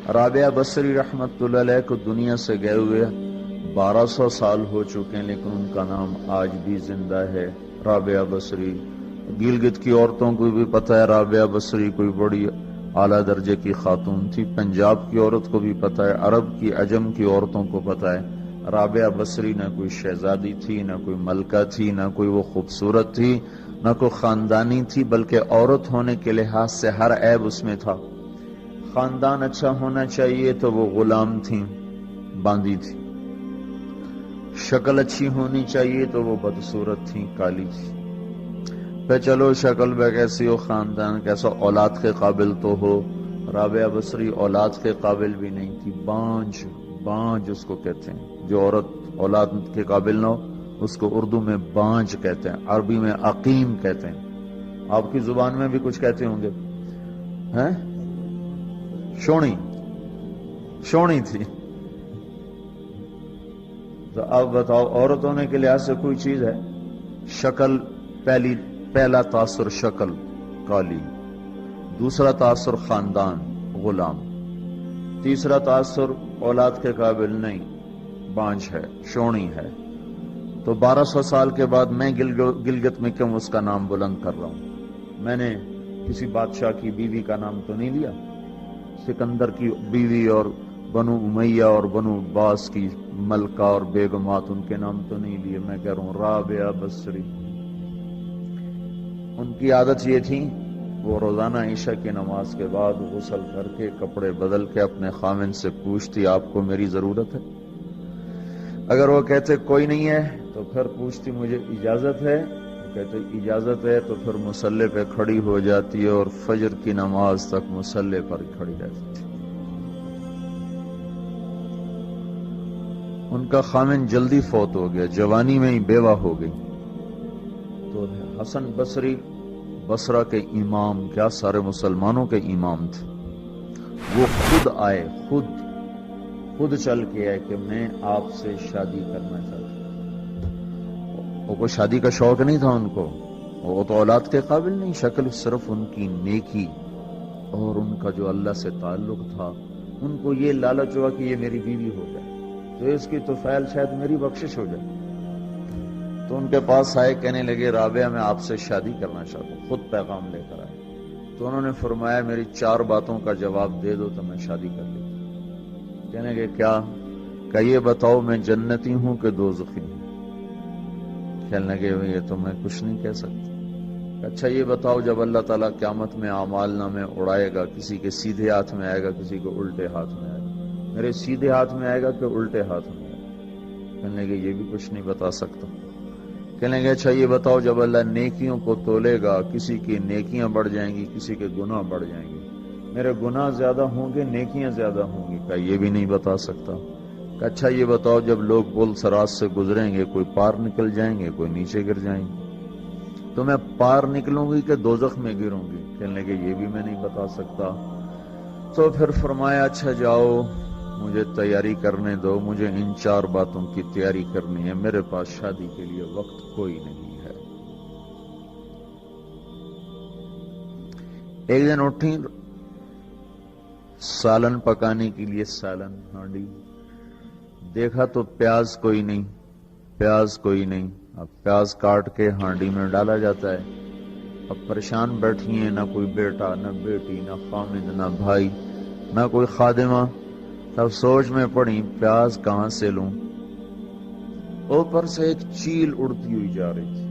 رابعہ بصری رحمت اللہ علیہ کو دنیا سے گئے ہوئے 1200 سال ہو چکے ہیں، لیکن ان کا نام آج بھی زندہ ہے، رابعہ بصری۔ گلگت کی عورتوں کو بھی پتہ ہے رابعہ بصری کوئی بڑی اعلیٰ درجے کی خاتون تھی، پنجاب کی عورت کو بھی پتہ ہے، عرب کی عجم کی عورتوں کو پتہ ہے رابعہ بصری نہ کوئی شہزادی تھی، نہ کوئی ملکہ تھی، نہ کوئی وہ خوبصورت تھی، نہ کوئی خاندانی تھی، بلکہ عورت ہونے کے لحاظ سے ہر عیب اس میں تھا۔ خاندان اچھا ہونا چاہیے تو وہ غلام تھیں، باندی تھی، شکل اچھی ہونی چاہیے تو وہ بدصورت تھیں، کالی تھی۔ پہ چلو شکل پہ کیسی ہو، خاندان کیسا، اولاد کے قابل تو ہو۔ رابعہ بصری اولاد کے قابل بھی نہیں تھی، بانج اس کو کہتے ہیں، جو عورت اولاد کے قابل نہ ہو اس کو اردو میں بانج کہتے ہیں، عربی میں عقیم کہتے ہیں، آپ کی زبان میں بھی کچھ کہتے ہوں گے، ہیں؟ شونی تھی۔ تو اب بتاؤ، عورت ہونے کے لحاظ سے کوئی چیز ہے؟ شکل، پہلا تاثر شکل کالی، دوسرا تاثر خاندان غلام، تیسرا تاثر اولاد کے قابل نہیں، بانج ہے، شونی ہے۔ تو 1200 سال کے بعد میں گلگت میں کیوں اس کا نام بلند کر رہا ہوں؟ میں نے کسی بادشاہ کی بیوی کا نام تو نہیں لیا، سکندر کی بیوی اور بنو امیہ اور بنو عباس کی ملکہ اور بیگمات، ان کے نام تو نہیں لیے، میں کہہ رہا ہوں رابعہ بصری۔ ان کی عادت یہ تھی، وہ روزانہ عشاء کی نماز کے بعد غسل کر کے کپڑے بدل کے اپنے خاوند سے پوچھتی آپ کو میری ضرورت ہے؟ اگر وہ کہتے کوئی نہیں ہے تو پھر پوچھتی مجھے اجازت ہے؟ کہتے اجازت ہے تو پھر مصلی پہ کھڑی ہو جاتی ہے اور فجر کی نماز تک مصلی پر کھڑی رہتی تھی۔ ان کا خاوند جلدی فوت ہو گیا، جوانی میں ہی بیوہ ہو گئی، تو حسن بصری بصرہ کے امام، کیا سارے مسلمانوں کے امام تھے، وہ خود آئے، خود چل کے آئے کہ میں آپ سے شادی کرنا چاہتا ہوں۔ وہ کوئی شادی کا شوق نہیں تھا ان کو، وہ تو اولاد کے قابل نہیں، شکل صرف ان کی نیکی اور ان کا جو اللہ سے تعلق تھا، ان کو یہ لالچ ہوا کہ یہ میری بیوی ہو جائے تو اس کی توفیل شاید میری بخشش ہو جائے۔ تو ان کے پاس آئے، کہنے لگے رابعہ میں آپ سے شادی کرنا چاہتا ہوں، خود پیغام لے کر آئے۔ تو انہوں نے فرمایا میری 4 باتوں کا جواب دے دو تو میں شادی کر لیتا ہوں۔ کہنے لگے کیا؟ کہ یہ بتاؤ میں جنتی ہوں کہ دوزخی ہوں؟ کہنے لگے یہ تو میں کچھ نہیں کہہ سکتا۔ اچھا یہ بتاؤ جب اللہ تعالیٰ قیامت میں اعمال نامے اڑائے گا، کسی کے سیدھے ہاتھ میں آئے گا، کسی کو الٹے ہاتھ میں آئے گا، میرے سیدھے ہاتھ میں آئے گا کہ الٹے ہاتھ میں آئے گا؟ کہنے لگے یہ بھی کچھ نہیں بتا سکتا۔ کہنے لگے اچھا یہ بتاؤ جب اللہ نیکیوں کو تولے گا، کسی کی نیکیاں بڑھ جائیں گی، کسی کے گناہ بڑھ جائیں گے، میرے گناہ زیادہ ہوں گے، نیکیاں زیادہ ہوں گی؟ کہ یہ بھی نہیں بتا سکتا۔ کہ اچھا یہ بتاؤ جب لوگ پل صراط سے گزریں گے، کوئی پار نکل جائیں گے، کوئی نیچے گر جائیں گے، تو میں پار نکلوں گی کہ دوزخ میں گروں گی؟ کہنے لگے یہ بھی میں نہیں بتا سکتا۔ تو پھر فرمایا اچھا جاؤ مجھے تیاری کرنے دو، مجھے ان 4 باتوں کی تیاری کرنی ہے، میرے پاس شادی کے لیے وقت کوئی نہیں ہے۔ ایک دن اٹھی، سالن پکانے کے لیے سالن ہانڈی، دیکھا تو پیاز کوئی نہیں، اب پیاز کاٹ کے ہانڈی میں ڈالا جاتا ہے۔ اب پریشان بیٹھی ہیں، نہ کوئی بیٹا، نہ بیٹی، نہ خامد، نہ بھائی، نہ کوئی خادمہ۔ تب سوچ میں پڑی پیاز کہاں سے لوں؟ اوپر سے ایک چیل اڑتی ہوئی جا رہی تھی،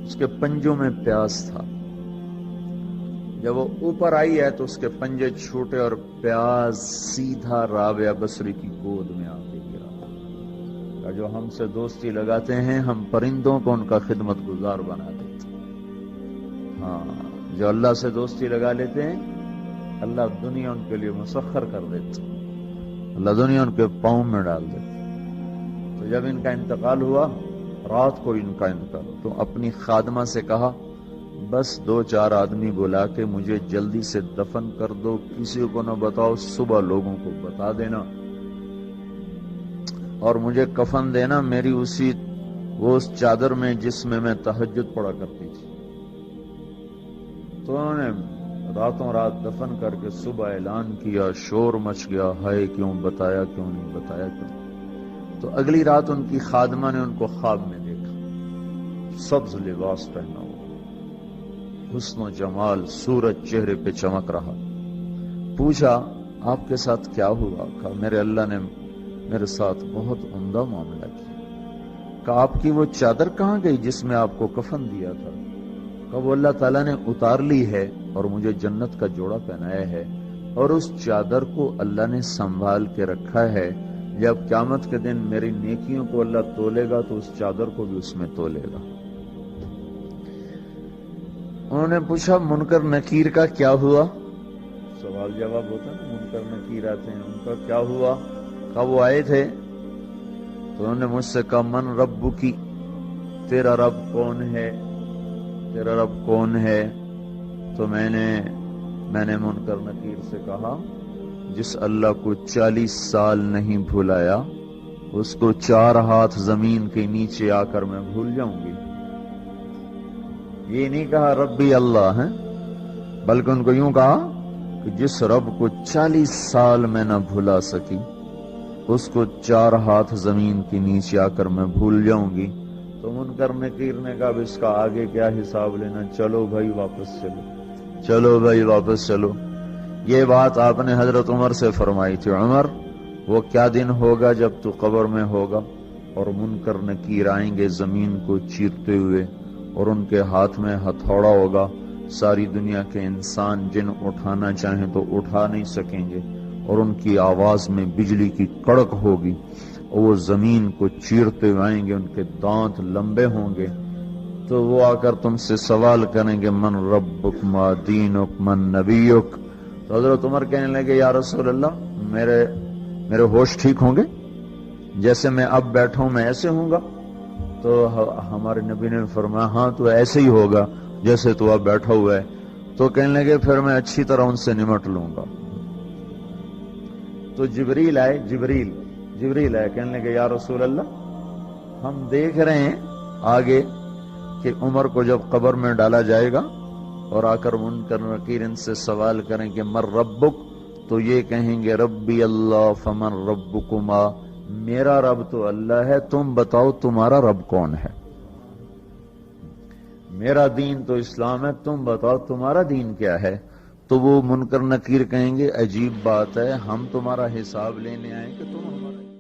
اس کے پنجوں میں پیاز تھا۔ جب وہ اوپر آئی ہے تو اس کے پنجے چھوٹے اور پیاز سیدھا رابعہ بصری کی گود میں آ کے گرا۔ جو ہم سے دوستی لگاتے ہیں ہم پرندوں کو ان کا خدمت گزار بنا دیتے ہیں، ہاں جو اللہ سے دوستی لگا لیتے ہیں اللہ دنیا ان کے لیے مسخر کر دیتے، اللہ دنیا ان کے پاؤں میں ڈال دیتے۔ تو جب ان کا انتقال ہوا، رات کو ان کا انتقال، تو اپنی خادمہ سے کہا بس 2-4 آدمی بلا کے مجھے جلدی سے دفن کر دو، کسی کو نہ بتاؤ، صبح لوگوں کو بتا دینا، اور مجھے کفن دینا میری وہ اس چادر میں جس میں میں تہجد پڑھا کرتی تھی۔ تو انہوں نے راتوں رات دفن کر کے صبح اعلان کیا، شور مچ گیا، ہائے کیوں بتایا، کیوں نہیں بتایا، کیوں؟ تو اگلی رات ان کی خادمہ نے ان کو خواب میں دیکھا، سبز لباس پہنا ہوا، حسن و جمال، سورج چہرے پہ چمک رہا۔ پوچھا آپ کے ساتھ کیا ہوا؟ کہا میرے اللہ نے میرے ساتھ بہت عمدہ معاملہ کیا۔ کہا آپ کی وہ چادر کہاں گئی جس میں آپ کو کفن دیا تھا؟ کہا وہ اللہ تعالیٰ نے اتار لی ہے اور مجھے جنت کا جوڑا پہنایا ہے، اور اس چادر کو اللہ نے سنبھال کے رکھا ہے، جب قیامت کے دن میری نیکیوں کو اللہ تولے گا تو اس چادر کو بھی اس میں تولے گا۔ انہوں نے پوچھا منکر نکیر کا کیا ہوا؟ سوال جواب ہوتا ہے نا، منکر نکیر آتے ہیں، ان کا کیا ہوا؟ کہا وہ آئے تھے تو انہوں نے مجھ سے کہا من رب کی، تیرا رب کون ہے، تیرا رب کون ہے؟ تو میں نے منکر نکیر سے کہا جس اللہ کو 40 سال نہیں بھلایا اس کو 4 ہاتھ زمین کے نیچے آ کر میں بھول جاؤں گی۔ یہ نہیں کہا ربی اللہ ہے، بلکہ ان کو یوں کہا کہ جس رب کو 40 سال میں نہ بھلا سکی اس کو 4 ہاتھ زمین کے نیچے آ کر میں بھول جاؤں گی۔ تو منکر نکیر نے کہا اب اس کا آگے کیا حساب لینا، چلو بھائی واپس چلو، چلو بھائی واپس چلو۔ یہ بات آپ نے حضرت عمر سے فرمائی تھی، عمر وہ کیا دن ہوگا جب تو قبر میں ہوگا اور منکر نکیر آئیں گے زمین کو چیرتے ہوئے، اور ان کے ہاتھ میں ہتھوڑا ہوگا، ساری دنیا کے انسان جن اٹھانا چاہیں تو اٹھا نہیں سکیں گے، اور ان کی آواز میں بجلی کی کڑک ہوگی، اور وہ زمین کو چیرتے ہوئے آئیں گے، ان کے دانت لمبے ہوں گے، تو وہ آ کر تم سے سوال کریں گے من ربک ما دینک من نبیک۔ تو حضرت عمر کہنے لگے یا رسول اللہ میرے ہوش ٹھیک ہوں گے؟ جیسے میں اب بیٹھا ہوں میں ایسے ہوں گا؟ تو ہمارے نبی نے فرمایا ہاں تو ایسے ہی ہوگا جیسے تو اب بیٹھا ہوا ہے۔ تو کہنے لگے پھر میں اچھی طرح ان سے نمٹ لوں گا۔ تو جبریل آئے، کہنے لگے یا رسول اللہ ہم دیکھ رہے ہیں آگے کہ عمر کو جب قبر میں ڈالا جائے گا اور آ کر منکر نکیر ان سے سوال کریں کہ مر ربک، تو یہ کہیں گے ربی اللہ فمن ربکما، میرا رب تو اللہ ہے، تم بتاؤ تمہارا رب کون ہے؟ میرا دین تو اسلام ہے، تم بتاؤ تمہارا دین کیا ہے؟ تو وہ منکر نکیر کہیں گے عجیب بات ہے، ہم تمہارا حساب لینے آئے کہ تم ہمارا